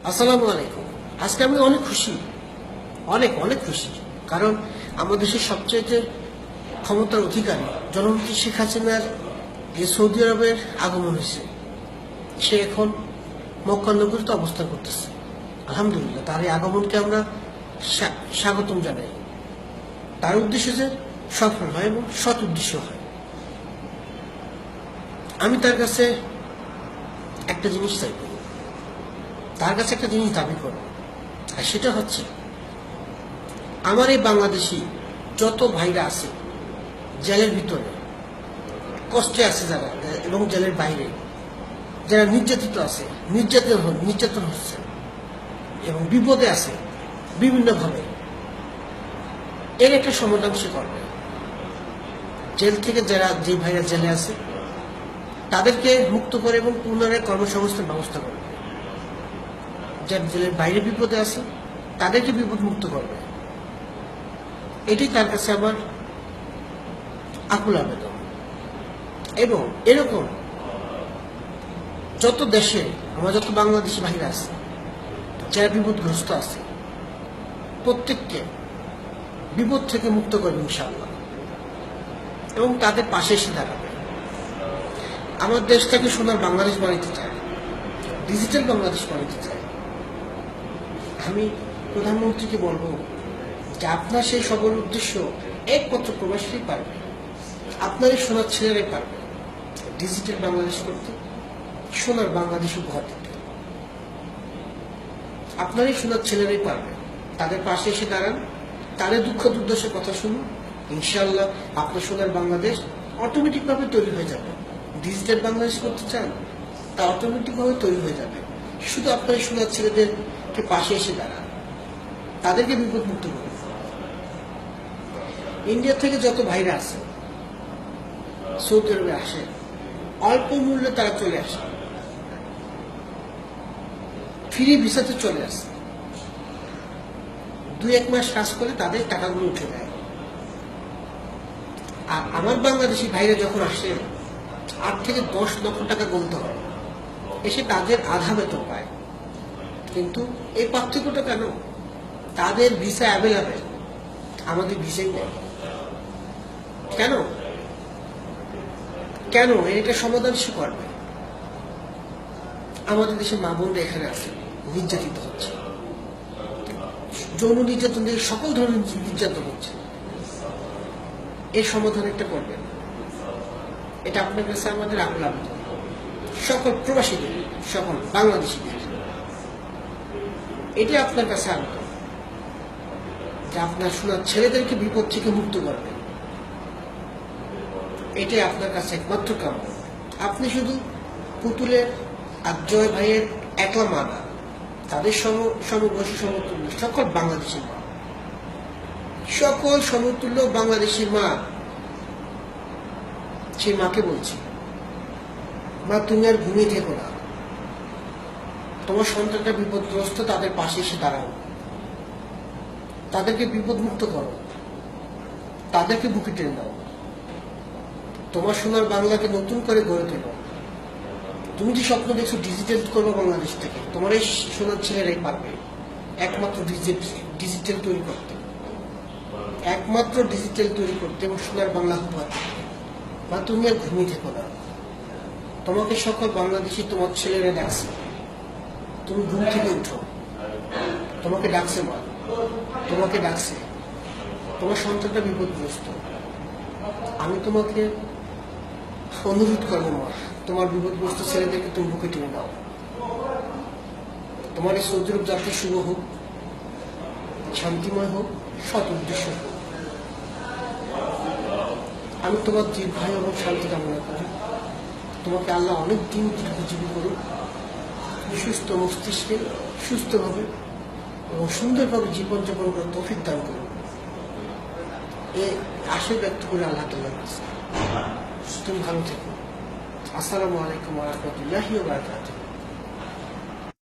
আসসালামু আলাইকুম। আজকে আমি অনেক খুশি, অনেক অনেক খুশি। কারণ আমাদের দেশের সবচেয়ে ক্ষমতার অধিকারী জননেত্রী শেখ হাসিনার যে সৌদি আরবের আগমন হয়েছে, সে এখন মক্কা নগরীতে অবস্থান করতেছে। আলহামদুলিল্লাহ, তার এই আগমনকে আমরা স্বাগতম জানাই। তার উদ্দেশ্য যে সফল হয় এবং সৎ উদ্দেশ্য হয়। আমি তার কাছে একটা জিনিস চাইব, তার কাছে একটা জিনিস দাবি করব, আর সেটা হচ্ছে আমার এই বাংলাদেশি যত ভাইরা আছে জেলের ভিতরে কষ্টে আছে যারা, এবং জেলের বাইরে যারা নির্যাতিত আছে, নির্যাতন হচ্ছে এবং বিপদে আছে বিভিন্নভাবে, এর একটা সমাধান সে করবে। জেল থেকে যারা যে ভাইরা জেলে আছে তাদেরকে মুক্ত করে এবং পুনরায় কর্মসংস্থান ব্যবস্থা করবে। যারা জেলের বাইরে বিপদে আছে তাদেরকে বিপদ মুক্ত করবে। এটি তার কাছে আমার আকুল আবেদন। এবং এরকম যত দেশে আমার যত বাংলাদেশি ভাইরা আছে যারা বিপদগ্রস্ত আছে, প্রত্যেককে বিপদ থেকে মুক্ত করবে ইনশাআল্লাহ, এবং তাদের পাশে এসে দাঁড়াবে। আমার দেশটাকে সোনার বাংলাদেশ বানাইতে চায়, ডিজিটাল বাংলাদেশ বানাইতে চায়। আমি প্রধানমন্ত্রীকে বলবো যে আপনার সেই সকল উদ্দেশ্য একমাত্র প্রবাসীরাই পারবে, আপনার এই সোনার ছেলেরাই পারবে ডিজিটাল বাংলাদেশ করতে, সোনার বাংলাদেশ উপহার দিতে। আপনার এই সোনার ছেলেরাই পারবে। তাদের পাশে এসে দাঁড়ান, তাদের দুঃখ দুর্দশার কথা শুনুন, ইনশাআল্লাহ আপনার সোনার বাংলাদেশ অটোমেটিকভাবে তৈরি হয়ে যাবে। ডিজিটাল বাংলাদেশ করতে চান, তা অটোমেটিকভাবে তৈরি হয়ে যাবে। শুধু আপনার এই সোনার ছেলেদেরকে পাশে এসে দাঁড়ান, তাদেরকে বিপদ মুক্ত করুন। ইন্ডিয়া থেকে যত ভাইরা আছে সৌদি আরবে আসে, অল্প মূল্যে তারা চলে আসে, ফ্রি ভিসাতে চলে আসে। 2-1 মাস কাজ করে তাদের টাকাগুলো উঠে দেয়। আর আমার বাংলাদেশি ভাইরা যখন আসে 8 থেকে 10 লক্ষ টাকা গুনতে হয়, এসে তাদের আধা বেতন পায়। কিন্তু এই পার্থক্যটা কেন? তাদের ভিসা অ্যাভেলেবেল, আমাদের ভিসাই নেই। কেন কেন এটা সমাধান সে করবে। আমাদের দেশের মা বোনরা এখানে আছে, নির্যাতিত হচ্ছে, যৌন নির্যাতন থেকে সকল ধরনের নির্যাতন হচ্ছে। এর সমাধান একটা করবেন, এটা আপনার কাছে আমাদের আকুল আবেদন। সকল প্রবাসীদের, সকল বাংলাদেশিদের এটি আপনার কাছে আবেদন যে আপনার সোনার ছেলেদেরকে বিপদ থেকে মুক্ত করবেন। এটাই আপনার কাছে একমাত্র কাম্য। আপনি শুধু পুতুলের আর জয় ভাইয়ের একলা মা না, তাদের সমবয়সী সমতুল্য সকল বাংলাদেশি মা, সকল সমতুল্য বাংলাদেশি মা, সেই মাকে বলছি, মা তুমি আর ঘুমিয়ে থেকো না। তোমার সন্তানটা বিপদগ্রস্ত, তাদের পাশে এসে দাঁড়াও, তাদেরকে বিপদ মুক্ত করো, তাদেরকে বুকে টেনে দাও। তোমার সোনার বাংলাকে নতুন করে গড়ে তোলো। তুমি যে স্বপ্ন দেখছো ডিজিটাল করবো বাংলাদেশ থেকে, তোমার এই সোনার ছেলেরাই পারবে একমাত্র ডিজিটাল তৈরি করতে, একমাত্র ডিজিটাল তৈরি করতে এবং সোনার বাংলা উপহার দিতে। বা তুমি আর ঘুমিয়ে থেকো না। তোমাকে সকল বাংলাদেশি তোমার ছেলেরা ডাকছে, তুমি ঘুম থেকে উঠো, তোমাকে ডাকছে মা, তোমাকে ডাকছে, তোমার সন্তানটা বিপদগ্রস্ত। আমি তোমাকে অনুরোধ করবো মা, তোমার বিপদগ্রস্ত ছেলেদেরকে তুমি বুকে টেনে দাও। তোমার এই সৌদি আরব যাত্রা শুভ হোক, শান্তিময় হোক, সৎ উদ্দেশ্য হোক। আমি তোমার দীর্ঘায়ু এবং শান্তি কামনা করি। তোমাকে আল্লাহ অনেক দিন দীর্ঘজীবী করুন, সুস্থ মস্তিষ্কে সুস্থভাবে এবং সুন্দরভাবে জীবনযাপন করার তৌফিক দান করুন। এই আশা ব্যক্ত করে আল্লাহ তাআলার কাছে। তুমি ভালো থেকো। আসসালামু আলাইকুম ওয়া রাহমাতুল্লাহি ওয়া বারাকাতুহু।